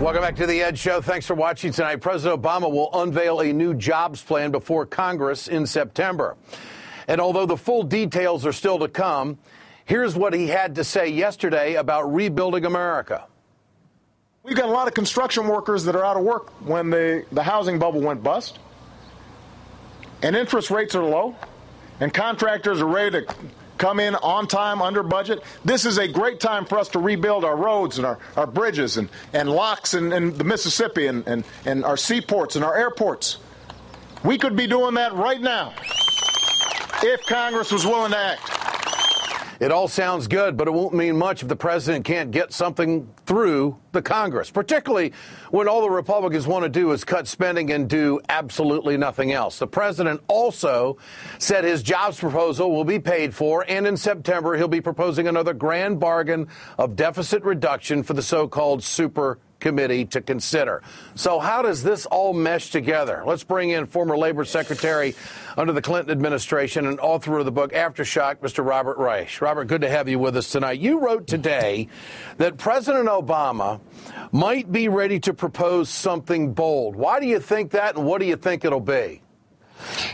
Welcome back to the Ed Show. Thanks for watching tonight. President Obama will unveil a new jobs plan before Congress in September. And although the full details are still to come, here's what he had to say yesterday about rebuilding America. We've got a lot of construction workers that are out of work when the housing bubble went bust. And interest rates are low. And contractors are ready to come in on time, under budget. This is a great time for us to rebuild our roads and our bridges and locks in the Mississippi and our seaports and our airports. We could be doing that right now if Congress was willing to act. It all sounds good, but it won't mean much if the president can't get something through the Congress, particularly when all the Republicans want to do is cut spending and do absolutely nothing else. The president also said his jobs proposal will be paid for, and in September he'll be proposing another grand bargain of deficit reduction for the so-called super committee to consider. So how does this all mesh together? Let's bring in former Labor Secretary under the Clinton administration and author of the book Aftershock, Mr. Robert Reich. Robert, good to have you with us tonight. You wrote today that President Obama might be ready to propose something bold. Why do you think that, and what do you think it'll be?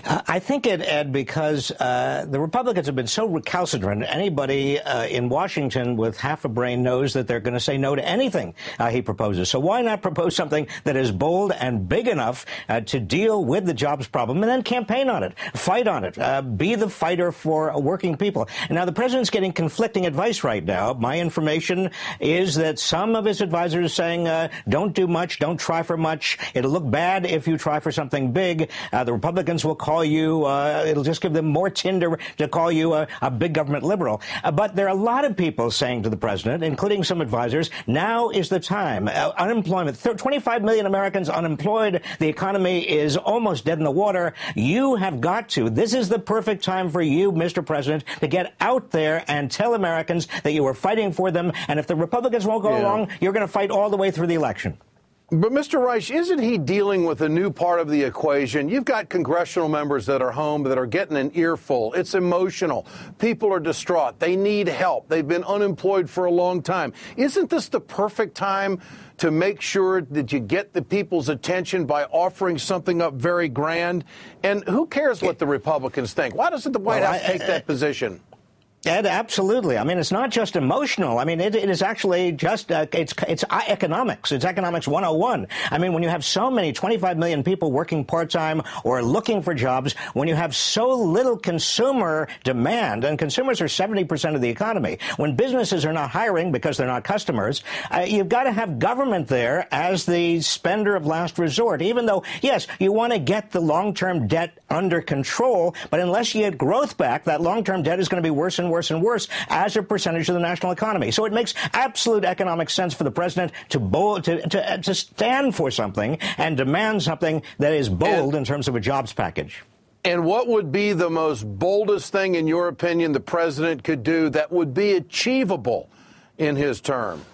I think it, Ed, because the Republicans have been so recalcitrant. Anybody in Washington with half a brain knows that they're going to say no to anything he proposes. So why not propose something that is bold and big enough to deal with the jobs problem and then campaign on it, fight on it, be the fighter for working people? Now, the president's getting conflicting advice right now. My information is that some of his advisors are saying don't do much, don't try for much. It'll look bad if you try for something big. The Republicans will call you, it'll just give them more tinder to call you a big government liberal. But there are a lot of people saying to the president, including some advisors, now is the time. Unemployment, 25 million Americans unemployed. The economy is almost dead in the water. You have got to. This is the perfect time for you, Mr. President, to get out there and tell Americans that you are fighting for them. And if the Republicans won't go along, you're going to fight all the way through the election. But, Mr. Reich, isn't he dealing with a new part of the equation? You've got congressional members that are home that are getting an earful. It's emotional. People are distraught. They need help. They've been unemployed for a long time. Isn't this the perfect time to make sure that you get the people's attention by offering something up very grand? And who cares what the Republicans think? Why doesn't the White House take that position? Ed, absolutely. I mean, it's not just emotional. I mean, it is actually just, it's economics. It's economics 101. I mean, when you have so many, 25 million people working part-time or looking for jobs, when you have so little consumer demand, and consumers are 70% of the economy, when businesses are not hiring because they're not customers, you've got to have government there as the spender of last resort, even though, yes, you want to get the long-term debt under control, but unless you get growth back, that long-term debt is going to be worse and worse and worse as a percentage of the national economy. So it makes absolute economic sense for the president to stand for something and demand something that is bold in terms of a jobs package. And what would be the most boldest thing, in your opinion, the president could do that would be achievable in his term?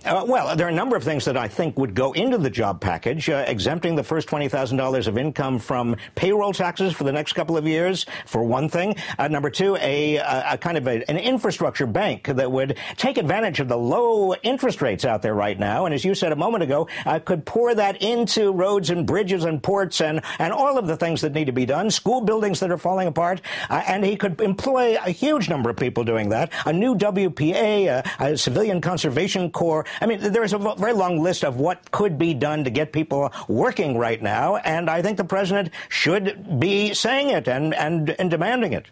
Well, there are a number of things that I think would go into the job package, exempting the first $20,000 of income from payroll taxes for the next couple of years, for one thing. Number two, a kind of an infrastructure bank that would take advantage of the low interest rates out there right now, and as you said a moment ago, could pour that into roads and bridges and ports and all of the things that need to be done, school buildings that are falling apart, and he could employ a huge number of people doing that, a new WPA, a Civilian Conservation Corps. I mean, there's a very long list of what could be done to get people working right now, and I think the president should be saying it and demanding it.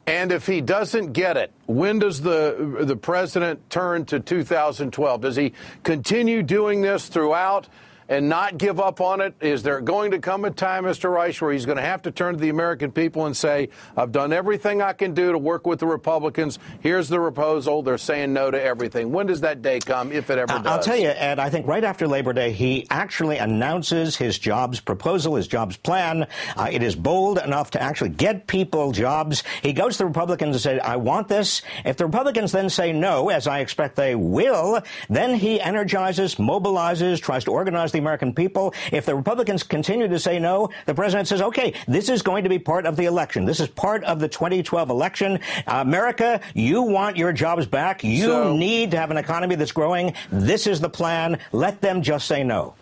And if he doesn't get it, when does the president turn to 2012? Does he continue doing this throughout and not give up on it? Is there going to come a time, Mr. Reich, where he's going to have to turn to the American people and say, I've done everything I can do to work with the Republicans. Here's the proposal. They're saying no to everything. When does that day come, if it ever does? I'll tell you, Ed, I think right after Labor Day, he actually announces his jobs proposal, his jobs plan. It is bold enough to actually get people jobs. He goes to the Republicans and says, I want this. If the Republicans then say no, as I expect they will, then he energizes, mobilizes, tries to organize the the American people. If the Republicans continue to say no, the president says, okay, this is going to be part of the election. This is part of the 2012 election. America, you want your jobs back. You need to have an economy that's growing. This is the plan. Let them just say no.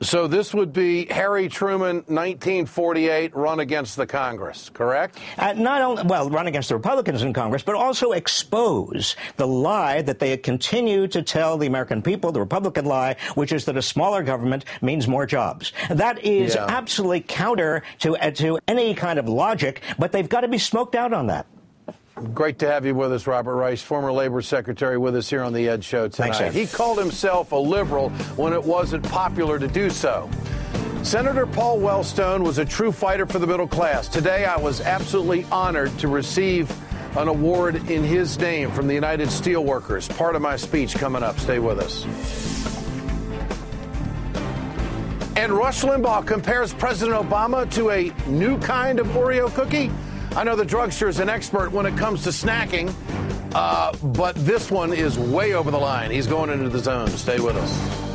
So this would be Harry Truman, 1948, run against the Congress, correct? Not only, well, run against the Republicans in Congress, but also expose the lie that they continue to tell the American people, the Republican lie, which is that a smaller government means more jobs. That is absolutely counter to any kind of logic, but they've got to be smoked out on that. Great to have you with us, Robert Reich, former Labor Secretary, with us here on the Ed Show tonight. Thanks, he called himself a liberal when it wasn't popular to do so. Senator Paul Wellstone was a true fighter for the middle class. Today, I was absolutely honored to receive an award in his name from the United Steelworkers. Part of my speech coming up. Stay with us. And Rush Limbaugh compares President Obama to a new kind of Oreo cookie. I know the drugstore is an expert when it comes to snacking, but this one is way over the line. He's going into the zone. Stay with us.